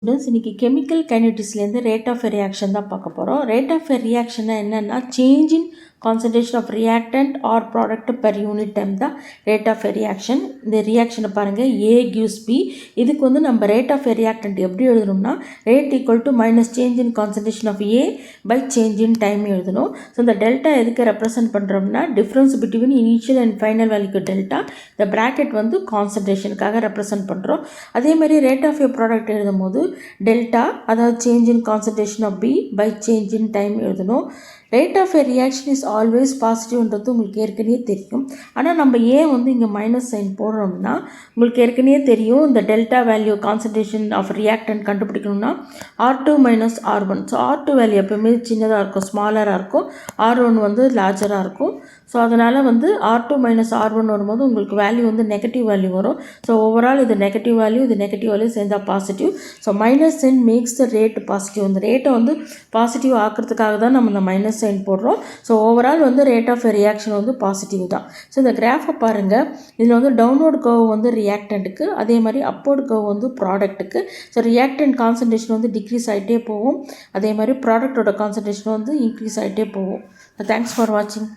Students இன்றைக்கி chemical கைனடிக்ஸ்லேருந்து rate of reaction தான் பார்க்க போகிறோம். ரேட் ஆஃப் ரியாக்ஷன்னா என்னென்னா change in concentration of reactant or product per unit time தான் ரேட் ஆஃப் ரியாக்ஷன். இந்த ரியாக்ஷனை பாருங்கள், A gives B. இதுக்கு வந்து நம்ம ரேட் ஆஃப் ரியாக்டன்ட் எப்படி எழுதணும்னா rate equal to minus change in concentration of A by change in time எழுதணும். ஸோ இந்த டெல்டா எதுக்கு ரெப்ரசென்ட் பண்ணுறோம்னா difference between initial and final வேல்யூக்கு டெல்டா. இந்த ப்ராக்கெட் வந்து கான்சன்ட்ரேஷனுக்காக ரெப்ரசென்ட் பண்ணுறோம். அதே மாதிரி ரேட் ஆஃப் ஏ ப்ராடக்ட் எழுதும் போது டெல்டா, அதாவது change in concentration of B by change in time எழுதணும். Rate of a reaction is always பாசிட்டிவ்ன்றது உங்களுக்கு ஏற்கனவே தெரியும். ஆனால் நம்ம ஏன் வந்து இங்கே மைனஸ் சைன் போடுறோம்னா உங்களுக்கு ஏற்கனவே தெரியும். இந்த delta value concentration of reactant கண்டுபிடிக்கணும்னா R2 minus R1. So R2 value எப்போவுமே சின்னதாக இருக்கும், ஸ்மாலராக இருக்கும். R1 வந்து லார்ஜராக இருக்கும். ஸோ அதனால் வந்து R2 மைனஸ் R1 வரும்போது உங்களுக்கு வேல்யூ வந்து நெகட்டிவ் வேல்யூ வரும். ஸோ ஓவரால் இது நெகட்டிவ் வேல்யூ, இது நெகட்டிவ் வேல்யூ சேர்ந்தால் positive. So minus sign makes the rate positive. இந்த ரேட்டை வந்து பாசிட்டிவ் ஆக்கிறதுக்காக தான் நம்ம இந்த மைனஸ் சைன் போடுறோம். ஸோ ஓவரால் வந்து ரேட் ஆஃப் ரியாக்ஷன் வந்து பாசிட்டிவ் தான். ஸோ இந்த கிராஃபை பாருங்கள், இதில் வந்து டவுன்வர்ட் கர்வ் வந்து ரியாக்டண்ட்டுக்கு, அதே மாதிரி அப்வர்ட் கர்வ் வந்து ப்ராடக்ட்டுக்கு. ஸோ ரியாக்டன்ட் கான்சன்ட்ரேஷன் வந்து டிக்ரீஸ் ஆகிட்டே போகும், அதே மாதிரி ப்ராடக்டோட கான்சன்ட்ரேஷன் வந்து இன்க்ரீஸ் ஆகிட்டே போகும். தேங்க்ஸ் ஃபார் வாட்சிங்.